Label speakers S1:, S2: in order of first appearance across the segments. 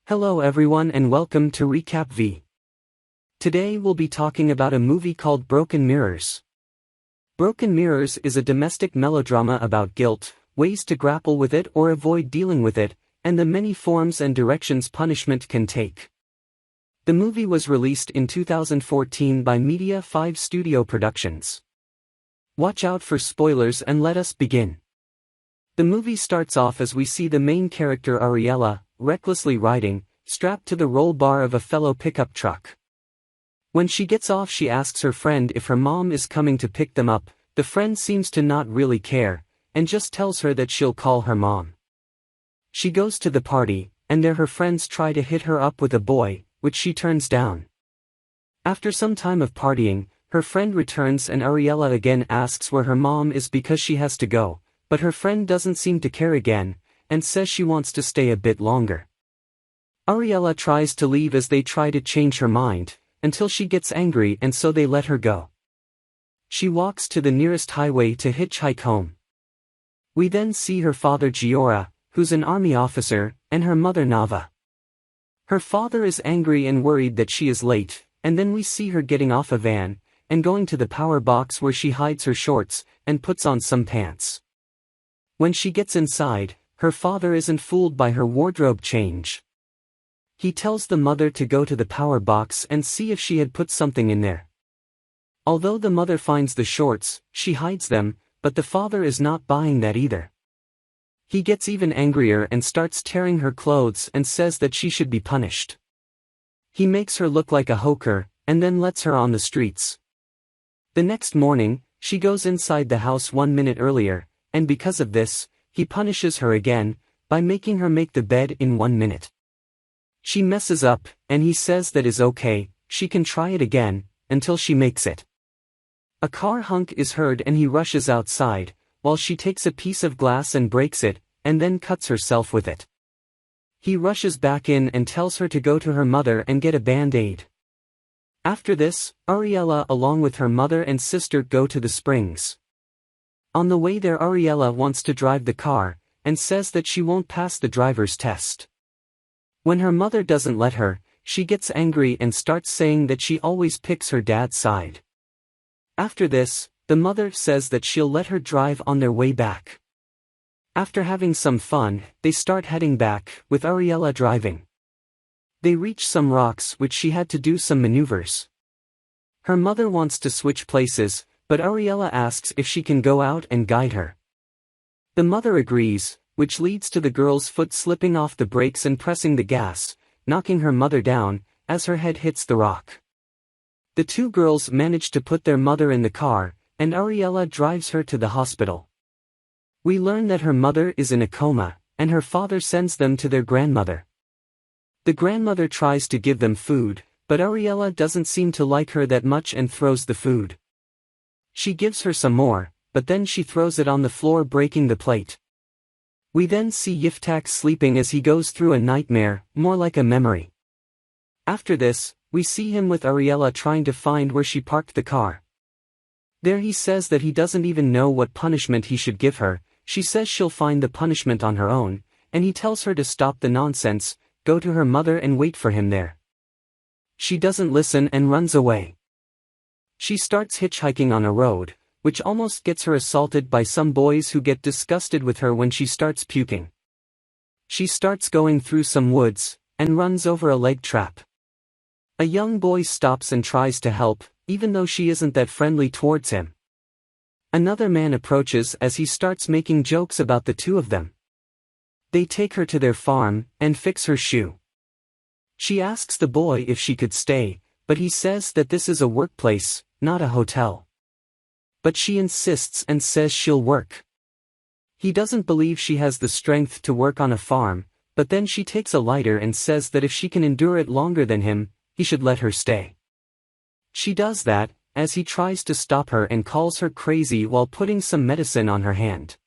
S1: Hello everyone and welcome to Recap V. Today we'll be talking about a movie called Broken Mirrors. Broken Mirrors is a domestic melodrama about guilt, ways to grapple with it or avoid dealing with it, and the many forms and directions punishment can take. The movie was released in 2014 by Media 5 Studio Productions. Watch out for spoilers and let us begin. The movie starts off as we see the main character Ariela, recklessly riding, strapped to the roll bar of a fellow pickup truck. When she gets off she asks her friend if her mom is coming to pick them up. The friend seems to not really care, and just tells her that she'll call her mom. She goes to the party, and there her friends try to hit her up with a boy, which she turns down. After some time of partying, her friend returns and Ariela again asks where her mom is because she has to go, but her friend doesn't seem to care again, and says she wants to stay a bit longer. Ariela tries to leave as they try to change her mind, until she gets angry and so they let her go. She walks to the nearest highway to hitchhike home. We then see her father Giora, who's an army officer, and her mother Nava. Her father is angry and worried that she is late, and then we see her getting off a van, and going to the power box where she hides her shorts, and puts on some pants. When she gets inside, her father isn't fooled by her wardrobe change. He tells the mother to go to the power box and see if she had put something in there. Although the mother finds the shorts, she hides them, but the father is not buying that either. He gets even angrier and starts tearing her clothes and says that she should be punished. He makes her look like a hooker, and then lets her on the streets. The next morning, she goes inside the house 1 minute earlier, and because of this, he punishes her again, by making her make the bed in 1 minute. She messes up, and he says that is okay, she can try it again, until she makes it. A car honk is heard and he rushes outside, while she takes a piece of glass and breaks it, and then cuts herself with it. He rushes back in and tells her to go to her mother and get a band-aid. After this, Ariela along with her mother and sister go to the springs. On the way there Ariela wants to drive the car, and says that she won't pass the driver's test. When her mother doesn't let her, she gets angry and starts saying that she always picks her dad's side. After this, the mother says that she'll let her drive on their way back. After having some fun, they start heading back, with Ariela driving. They reach some rocks which she had to do some maneuvers. Her mother wants to switch places, but Ariela asks if she can go out and guide her. The mother agrees, which leads to the girl's foot slipping off the brakes and pressing the gas, knocking her mother down, as her head hits the rock. The two girls manage to put their mother in the car, and Ariela drives her to the hospital. We learn that her mother is in a coma, and her father sends them to their grandmother. The grandmother tries to give them food, but Ariela doesn't seem to like her that much and throws the food. She gives her some more, but then she throws it on the floor breaking the plate. We then see Yiftach sleeping as he goes through a nightmare, more like a memory. After this, we see him with Ariela trying to find where she parked the car. There he says that he doesn't even know what punishment he should give her. She says she'll find the punishment on her own, and he tells her to stop the nonsense, go to her mother and wait for him there. She doesn't listen and runs away. She starts hitchhiking on a road, which almost gets her assaulted by some boys who get disgusted with her when she starts puking. She starts going through some woods, and runs over a leg trap. A young boy stops and tries to help, even though she isn't that friendly towards him. Another man approaches as he starts making jokes about the two of them. They take her to their farm, and fix her shoe. She asks the boy if she could stay, but he says that this is a workplace, not a hotel. But she insists and says she'll work. He doesn't believe she has the strength to work on a farm, but then she takes a lighter and says that if she can endure it longer than him, he should let her stay. She does that, as he tries to stop her and calls her crazy while putting some medicine on her hand.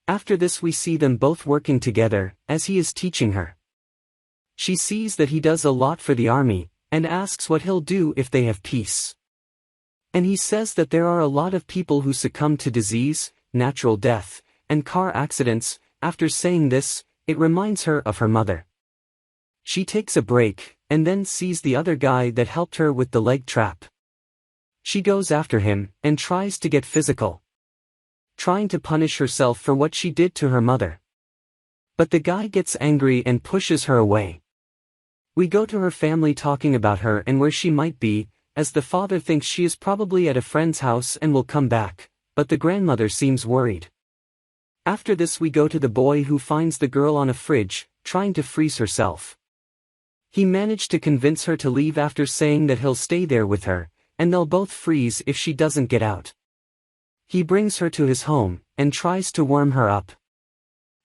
S1: After this we see them both working together, as he is teaching her. She sees that he does a lot for the army, and asks what he'll do if they have peace. And he says that there are a lot of people who succumb to disease, natural death, and car accidents. After saying this, it reminds her of her mother. She takes a break, and then sees the other guy that helped her with the leg trap. She goes after him, and tries to get physical, trying to punish herself for what she did to her mother. But the guy gets angry and pushes her away. We go to her family talking about her and where she might be, as the father thinks she is probably at a friend's house and will come back, but the grandmother seems worried. After this we go to the boy who finds the girl on a fridge, trying to freeze herself. He managed to convince her to leave after saying that he'll stay there with her, and they'll both freeze if she doesn't get out. He brings her to his home, and tries to warm her up.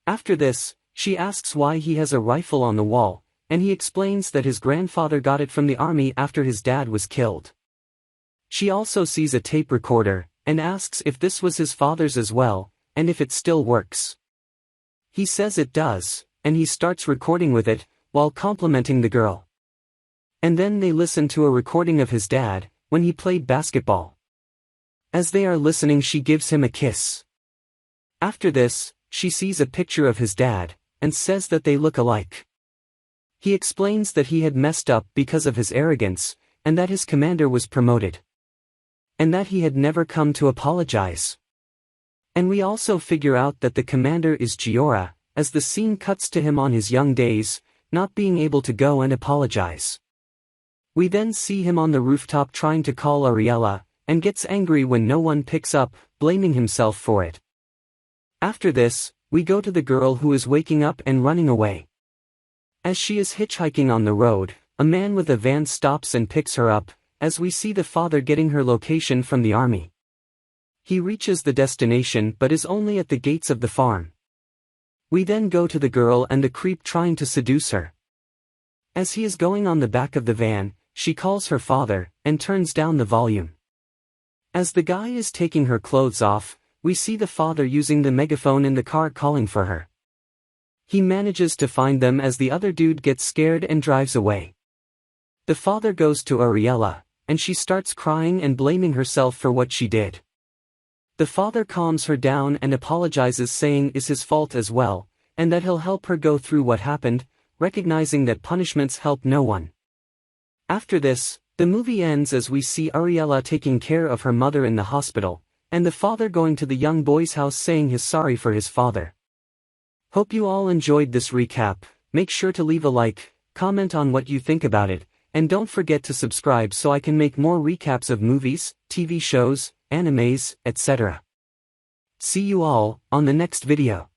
S1: After this, she asks why he has a rifle on the wall, and he explains that his grandfather got it from the army after his dad was killed. She also sees a tape recorder, and asks if this was his father's as well, and if it still works. He says it does, and he starts recording with it, while complimenting the girl. And then they listen to a recording of his dad, when he played basketball. As they are listening, she gives him a kiss. After this, she sees a picture of his dad, and says that they look alike. He explains that he had messed up because of his arrogance, and that his commander was promoted. And that he had never come to apologize. And we also figure out that the commander is Giora, as the scene cuts to him on his young days, not being able to go and apologize. We then see him on the rooftop trying to call Ariela, and gets angry when no one picks up, blaming himself for it. After this, we go to the girl who is waking up and running away. As she is hitchhiking on the road, a man with a van stops and picks her up, as we see the father getting her location from the army. He reaches the destination but is only at the gates of the farm. We then go to the girl and the creep trying to seduce her. As he is going on the back of the van, she calls her father, and turns down the volume. As the guy is taking her clothes off, we see the father using the megaphone in the car calling for her. He manages to find them as the other dude gets scared and drives away. The father goes to Ariela, and she starts crying and blaming herself for what she did. The father calms her down and apologizes, saying it's his fault as well, and that he'll help her go through what happened, recognizing that punishments help no one. After this, the movie ends as we see Ariela taking care of her mother in the hospital, and the father going to the young boy's house saying he's sorry for his father. Hope you all enjoyed this recap. Make sure to leave a like, comment on what you think about it, and don't forget to subscribe so I can make more recaps of movies, TV shows, animes, etc. See you all on the next video.